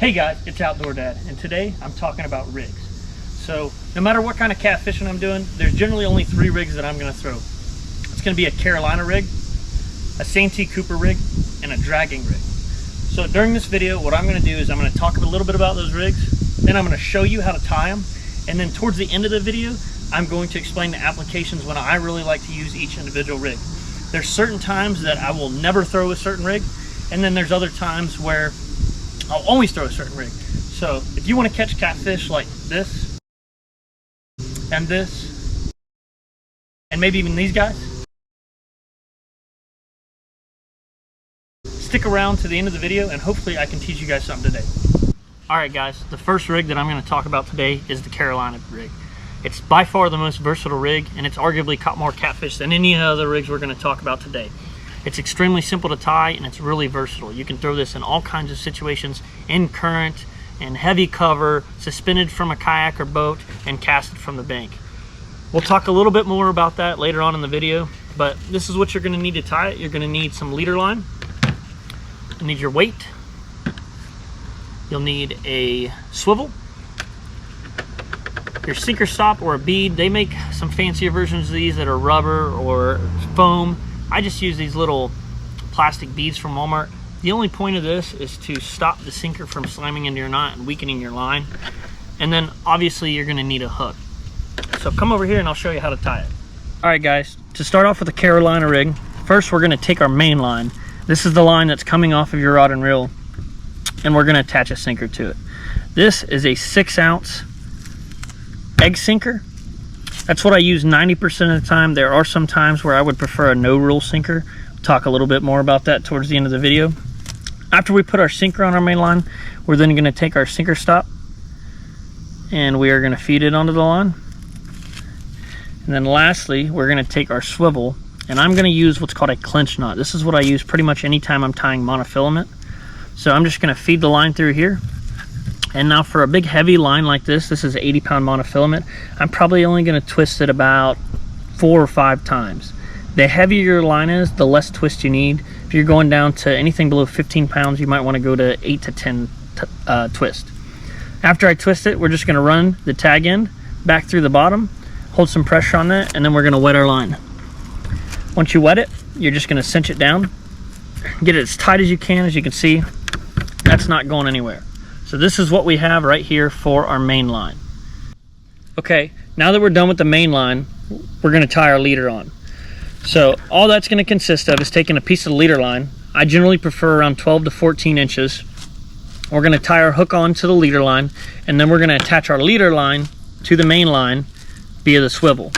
Hey guys, it's Outdoor Dad, and today I'm talking about rigs. So no matter what kind of catfishing I'm doing, there's generally only 3 rigs that I'm going to throw. It's going to be a Carolina rig, a Santee Cooper rig, and a dragging rig. So during this video, what I'm going to do is I'm going to talk a little bit about those rigs, then I'm going to show you how to tie them, and then towards the end of the video, I'm going to explain the applications when I really like to use each individual rig. There's certain times that I will never throw a certain rig, and then there's other times where I'll always throw a certain rig. So if you want to catch catfish like this, and maybe even these guys, stick around to the end of the video and hopefully I can teach you guys something today. Alright guys, the first rig that I'm going to talk about today is the Carolina rig. It's by far the most versatile rig, and it's arguably caught more catfish than any other rigs we're going to talk about today. It's extremely simple to tie, and it's really versatile. You can throw this in all kinds of situations, in current, in heavy cover, suspended from a kayak or boat, and cast it from the bank. We'll talk a little bit more about that later on in the video, but this is what you're going to need to tie it. You're going to need some leader line. You need your weight. You'll need a swivel, your sinker stop or a bead. They make some fancier versions of these that are rubber or foam. I just use these little plastic beads from Walmart. The only point of this is to stop the sinker from slamming into your knot and weakening your line. And then obviously you're gonna need a hook. So come over here and I'll show you how to tie it. All right guys, to start off with the Carolina rig, first we're gonna take our main line. This is the line that's coming off of your rod and reel, and we're gonna attach a sinker to it. This is a 6-ounce egg sinker. That's what I use 90% of the time. There are some times where I would prefer a no rule sinker. We'll talk a little bit more about that towards the end of the video. After we put our sinker on our main line, we're then going to take our sinker stop and we are going to feed it onto the line. And then lastly, we're going to take our swivel, and I'm going to use what's called a clinch knot. This is what I use pretty much anytime I'm tying monofilament. So I'm just going to feed the line through here. And now for a big heavy line like this is 80-pound monofilament. I'm probably only going to twist it about 4 or 5 times. The heavier your line is, the less twist you need. If you're going down to anything below 15 pounds, you might want to go to 8 to 10 twist. After I twist it, we're just going to run the tag end back through the bottom, hold some pressure on that, and then we're going to wet our line. Once you wet it, you're just going to cinch it down, get it as tight as you can. As you can see, that's not going anywhere. So this is what we have right here for our main line. Okay, now that we're done with the main line, we're going to tie our leader on. So all that's going to consist of is taking a piece of leader line. I generally prefer around 12 to 14 inches. We're going to tie our hook on to the leader line, and then we're going to attach our leader line to the main line via the swivel.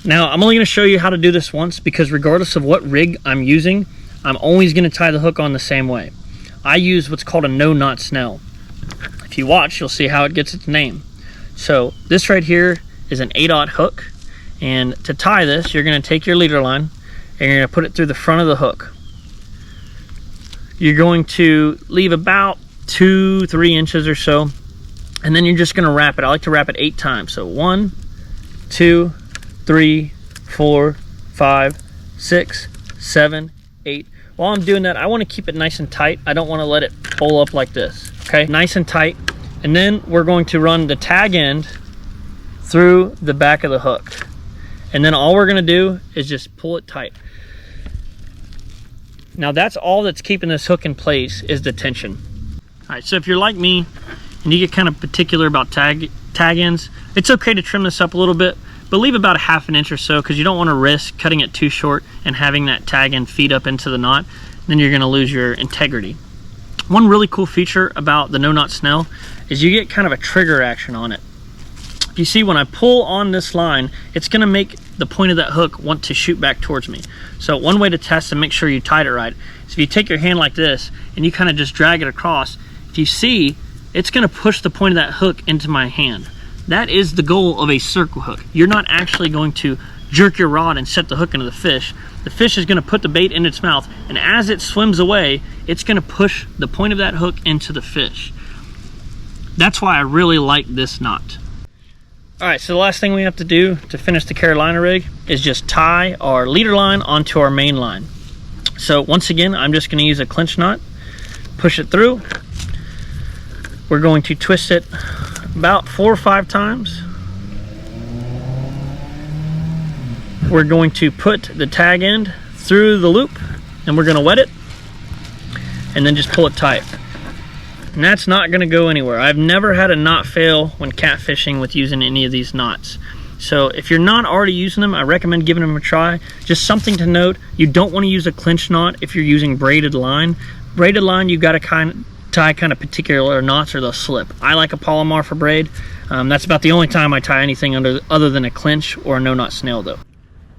Now I'm only going to show you how to do this once, because regardless of what rig I'm using, I'm always going to tie the hook on the same way. I use what's called a no-knot snell. If you watch, you'll see how it gets its name. So this right here is an 8/0 hook, and to tie this, you're going to take your leader line and you're going to put it through the front of the hook. You're going to leave about 2-3 inches or so, and then you're just going to wrap it. I like to wrap it 8 times. So 1, 2, 3, 4, 5, 6, 7, 8. While I'm doing that, I want to keep it nice and tight. I don't want to let it pull up like this. Okay, nice and tight. And then we're going to run the tag end through the back of the hook. And then all we're going to do is just pull it tight. Now that's all that's keeping this hook in place, is the tension. All right, so if you're like me and you get kind of particular about tag ends, it's okay to trim this up a little bit, but leave about a 1/2 inch or so, because you don't want to risk cutting it too short and having that tag end feed up into the knot. Then you're going to lose your integrity. One really cool feature about the no-knot snell is you get kind of a trigger action on it. If you see, when I pull on this line, it's going to make the point of that hook want to shoot back towards me. So one way to test and make sure you tied it right is if you take your hand like this and you kind of just drag it across, if you see, it's going to push the point of that hook into my hand. That is the goal of a circle hook. You're not actually going to jerk your rod and set the hook into the fish. The fish is going to put the bait in its mouth, and as it swims away, it's going to push the point of that hook into the fish. That's why I really like this knot. All right, so the last thing we have to do to finish the Carolina rig is just tie our leader line onto our main line. So once again, I'm just going to use a clinch knot, push it through, We're going to twist it about 4 or 5 times. We're going to put the tag end through the loop, and we're going to wet it, and then just pull it tight. And that's not going to go anywhere. I've never had a knot fail when catfishing with using any of these knots. So if you're not already using them, I recommend giving them a try. Just something to note, you don't want to use a clinch knot if you're using braided line. Braided line, you've got to tie kind of particular knots or they'll slip. I like a Palomar for braid. That's about the only time I tie anything other than a clinch or a no-knot snail though.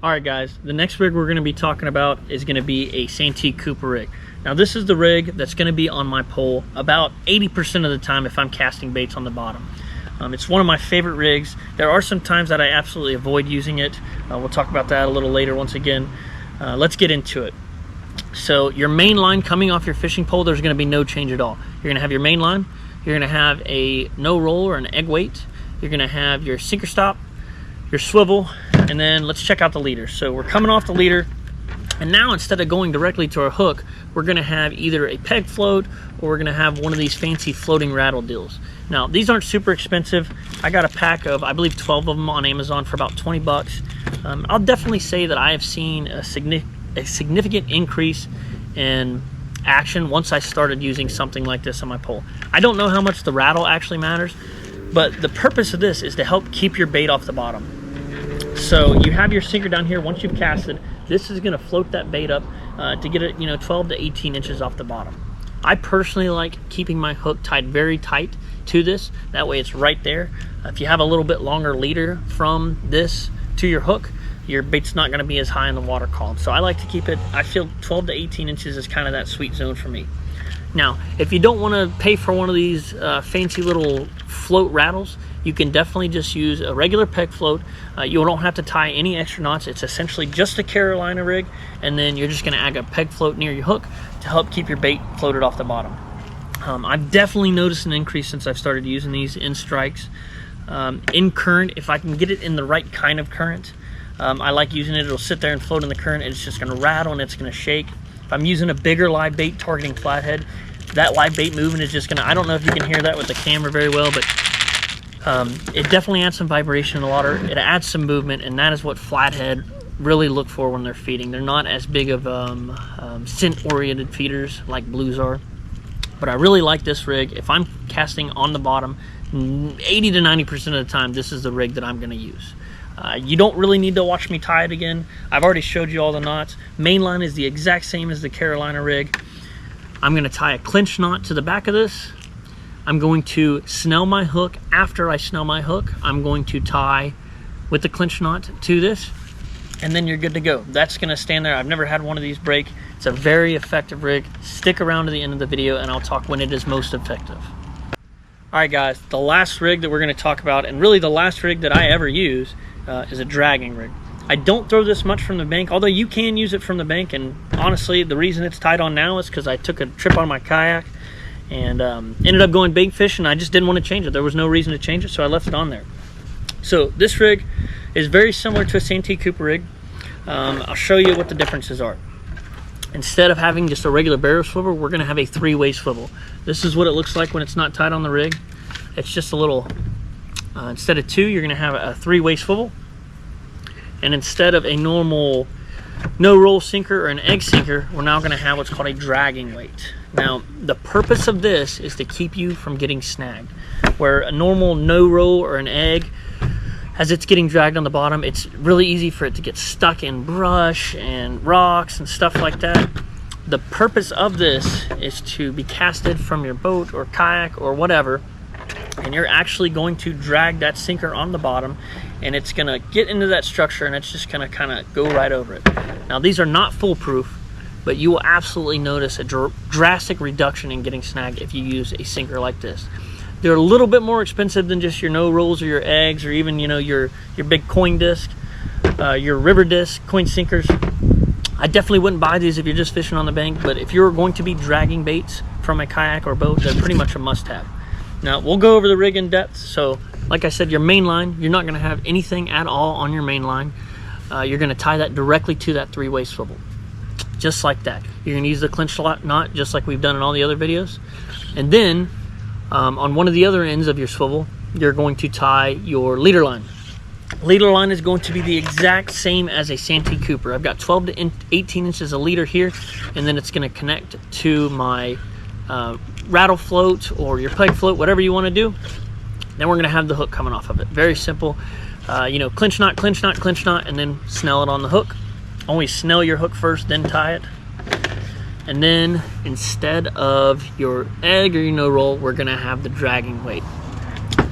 Alright guys, the next rig we're going to be talking about is going to be a Santee Cooper rig. Now this is the rig that's going to be on my pole about 80% of the time if I'm casting baits on the bottom. It's one of my favorite rigs. There are some times that I absolutely avoid using it. We'll talk about that a little later once again. Let's get into it. So your main line coming off your fishing pole, there's going to be no change at all. You're going to have your main line, you're going to have a no roll or an egg weight, you're going to have your sinker stop, your swivel, and then let's check out the leader. So we're coming off the leader, and now instead of going directly to our hook, we're going to have either a peg float or we're going to have one of these fancy floating rattle deals. Now these aren't super expensive. I got a pack of, I believe, 12 of them on Amazon for about 20 bucks. I'll definitely say that I have seen a significant increase in action once I started using something like this on my pole. I don't know how much the rattle actually matters, but the purpose of this is to help keep your bait off the bottom. So you have your sinker down here. Once you've casted, this is going to float that bait up to get it, 12 to 18 inches off the bottom. I personally like keeping my hook tied very tight to this. That way it's right there. If you have a little bit longer leader from this to your hook, your bait's not going to be as high in the water column. So I like to keep it, I feel 12 to 18 inches is kind of that sweet zone for me. Now, if you don't want to pay for one of these fancy little float rattles, you can definitely just use a regular peg float. You don't have to tie any extra knots. It's essentially just a Carolina rig, and then you're just going to add a peg float near your hook to help keep your bait floated off the bottom. I've definitely noticed an increase since I've started using these in strikes. In current, if I can get it in the right kind of current, I like using it. It'll sit there and float in the current. It's just going to rattle and it's going to shake. If I'm using a bigger live bait targeting flathead, that live bait movement is just going to, I don't know if you can hear that with the camera very well, but it definitely adds some vibration in the water. It adds some movement, and that is what flathead really look for when they're feeding. They're not as big of scent-oriented feeders like blues are. But I really like this rig. If I'm casting on the bottom, 80 to 90% of the time, this is the rig that I'm going to use. You don't really need to watch me tie it again. I've already showed you all the knots. Mainline is the exact same as the Carolina rig. I'm going to tie a clinch knot to the back of this. I'm going to snell my hook. After I snell my hook, I'm going to tie with the clinch knot to this, and then you're good to go. That's going to stand there. I've never had one of these break. It's a very effective rig. Stick around to the end of the video and I'll talk when it is most effective. Alright guys, the last rig that we're going to talk about, and really the last rig that I ever use, is a dragging rig. I don't throw this much from the bank, although you can use it from the bank, and honestly the reason it's tied on now is because I took a trip on my kayak and ended up going bait fishing. I just didn't want to change it. There was no reason to change it, so I left it on there. So this rig is very similar to a Santee Cooper rig. I'll show you what the differences are. Instead of having just a regular barrel swivel, we're going to have a 3-way swivel. This is what it looks like when it's not tied on the rig. It's just a little, instead of 2, you're going to have a 3-way swivel. And instead of a normal no-roll sinker or an egg sinker, we're now going to have what's called a dragging weight. Now, the purpose of this is to keep you from getting snagged. Where a normal no-roll or an egg, as it's getting dragged on the bottom, it's really easy for it to get stuck in brush and rocks and stuff like that. The purpose of this is to be casted from your boat or kayak or whatever, and you're actually going to drag that sinker on the bottom, and it's going to get into that structure and it's just going to kind of go right over it. Now these are not foolproof, but you will absolutely notice a drastic reduction in getting snagged if you use a sinker like this. They're a little bit more expensive than just your no-rolls or your eggs, or even your big coin disc, your river disc, coin sinkers. I definitely wouldn't buy these if you're just fishing on the bank, but if you're going to be dragging baits from a kayak or boat, they're pretty much a must-have. Now, we'll go over the rig in depth. So, like I said, your main line, you're not going to have anything at all on your main line. You're going to tie that directly to that 3-way swivel, just like that. You're going to use the clinch knot just like we've done in all the other videos. And then On one of the other ends of your swivel, you're going to tie your leader line. Leader line is going to be the exact same as a Santee Cooper. I've got 12 to 18 inches of leader here, and then it's going to connect to my rattle float or your peg float, whatever you want to do. Then we're going to have the hook coming off of it. Very simple. You know, clinch knot, clinch knot, clinch knot, and then snell it on the hook. Always snell your hook first, then tie it. And then instead of your egg or your no roll, we're going to have the dragging weight.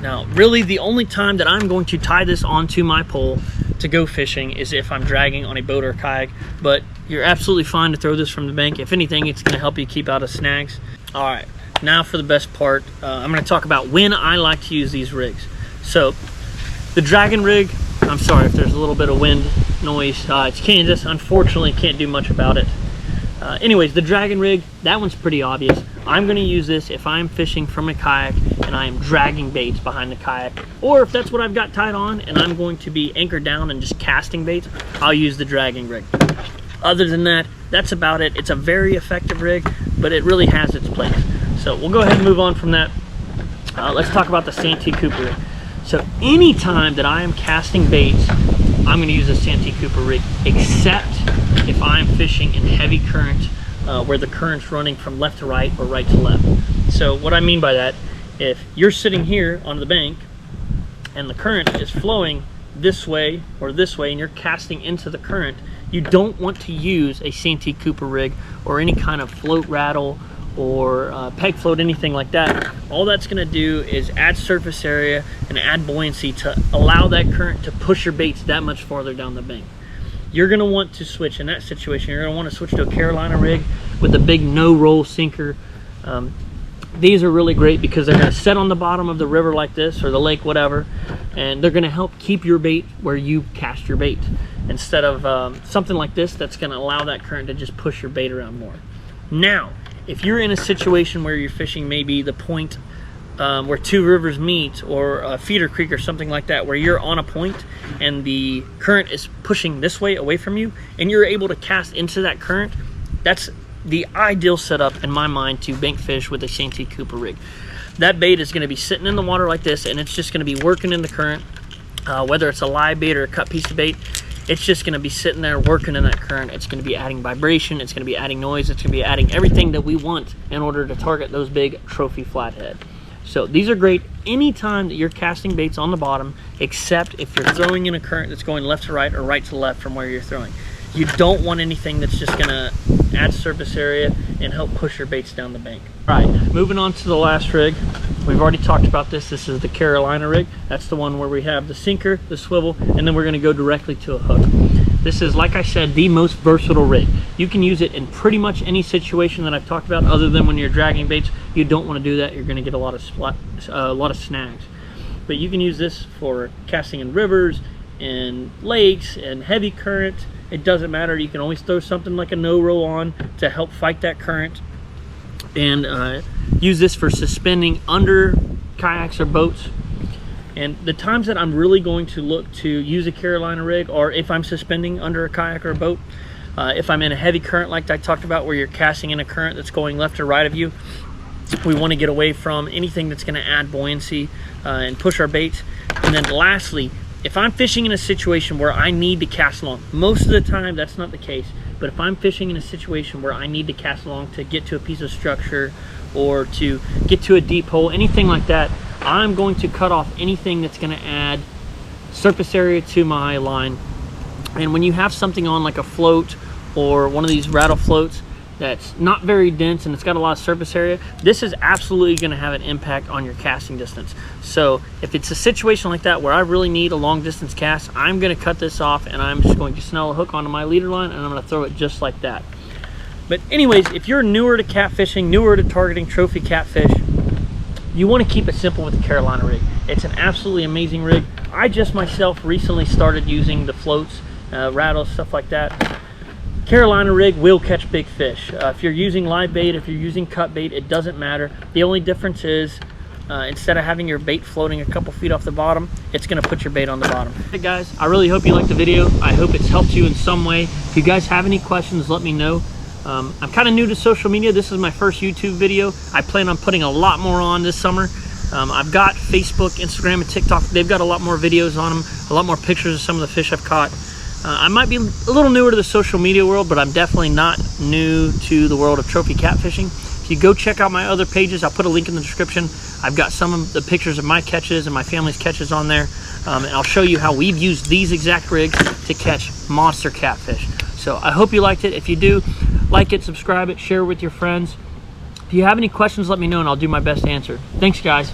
Now, really the only time that I'm going to tie this onto my pole to go fishing is if I'm dragging on a boat or a kayak, but you're absolutely fine to throw this from the bank. If anything, it's going to help you keep out of snags. All right, now for the best part, I'm going to talk about when I like to use these rigs. So the dragon rig, I'm sorry if there's a little bit of wind noise. It's Kansas, unfortunately can't do much about it. Anyways, the dragon rig, that one's pretty obvious. I'm going to use this if I'm fishing from a kayak and I am dragging baits behind the kayak, or if that's what I've got tied on and I'm going to be anchored down and just casting baits, I'll use the dragging rig. Other than that, that's about it. It's a very effective rig, but it really has its place. So we'll go ahead and move on from that. Let's talk about the Santee Cooper rig. So anytime that I am casting baits, I'm going to use a Santee Cooper rig, except if I'm fishing in heavy current, where the current's running from left to right or right to left. So what I mean by that, if you're sitting here on the bank and the current is flowing this way or this way and you're casting into the current, you don't want to use a Santee Cooper rig or any kind of float rattle or peg float, anything like that. All that's going to do is add surface area and add buoyancy to allow that current to push your baits that much farther down the bank. You're going to want to switch in that situation. You're going to want to switch to a Carolina rig with a big no roll sinker. These are really great because they're going to set on the bottom of the river like this, or the lake, whatever, and they're going to help keep your bait where you cast your bait, instead of something like this that's going to allow that current to just push your bait around more. Now, if you're in a situation where you're fishing maybe the point where two rivers meet, or a feeder creek or something like that, where you're on a point and the current is pushing this way away from you and you're able to cast into that current, that's the ideal setup in my mind to bank fish with a Santee Cooper rig. That bait is going to be sitting in the water like this, and it's just going to be working in the current, whether it's a live bait or a cut piece of bait. It's just going to be sitting there working in that current. It's going to be adding vibration, it's going to be adding noise, it's going to be adding everything that we want in order to target those big trophy flathead. So these are great anytime that you're casting baits on the bottom, except if you're throwing in a current that's going left to right or right to left from where you're throwing. You don't want anything that's just gonna add surface area and help push your baits down the bank. All right, moving on to the last rig. We've already talked about this. This is the Carolina rig. That's the one where we have the sinker, the swivel, and then we're gonna go directly to a hook. This is, like I said, the most versatile rig. You can use it in pretty much any situation that I've talked about, other than when you're dragging baits. You don't want to do that. You're going to get a lot of snags. But you can use this for casting in rivers, in lakes, and heavy current. It doesn't matter. You can always throw something like a no roll on to help fight that current, and use this for suspending under kayaks or boats. And the times that I'm really going to look to use a Carolina rig are if I'm suspending under a kayak or a boat. If I'm in a heavy current like I talked about, where you're casting in a current that's going left or right of you, we want to get away from anything that's going to add buoyancy and push our bait. And then lastly, if I'm fishing in a situation where I need to cast long, most of the time that's not the case, but if I'm fishing in a situation where I need to cast long to get to a piece of structure or to get to a deep hole, anything like that, I'm going to cut off anything that's going to add surface area to my line. And when you have something on like a float or one of these rattle floats that's not very dense and it's got a lot of surface area, this is absolutely going to have an impact on your casting distance. So if it's a situation like that where I really need a long distance cast, I'm going to cut this off and I'm just going to snell a hook onto my leader line and I'm going to throw it just like that. But anyways, if you're newer to catfishing, newer to targeting trophy catfish, you want to keep it simple with the Carolina rig. It's an absolutely amazing rig. I just myself recently started using the floats, rattles, stuff like that. Carolina rig will catch big fish. If you're using live bait, if you're using cut bait, it doesn't matter. The only difference is instead of having your bait floating a couple feet off the bottom, it's going to put your bait on the bottom. Hey guys, I really hope you liked the video. I hope it's helped you in some way. If you guys have any questions, let me know. I'm kind of new to social media. This is my first YouTube video. I plan on putting a lot more on this summer. I've got Facebook, Instagram, and TikTok. They've got a lot more videos on them, a lot more pictures of some of the fish I've caught. I might be a little newer to the social media world, but I'm definitely not new to the world of trophy catfishing. If you go check out my other pages, I'll put a link in the description. I've got some of the pictures of my catches and my family's catches on there. And I'll show you how we've used these exact rigs to catch monster catfish. So I hope you liked it. If you do, like it, subscribe it, share it with your friends. If you have any questions, let me know and I'll do my best to answer. Thanks, guys.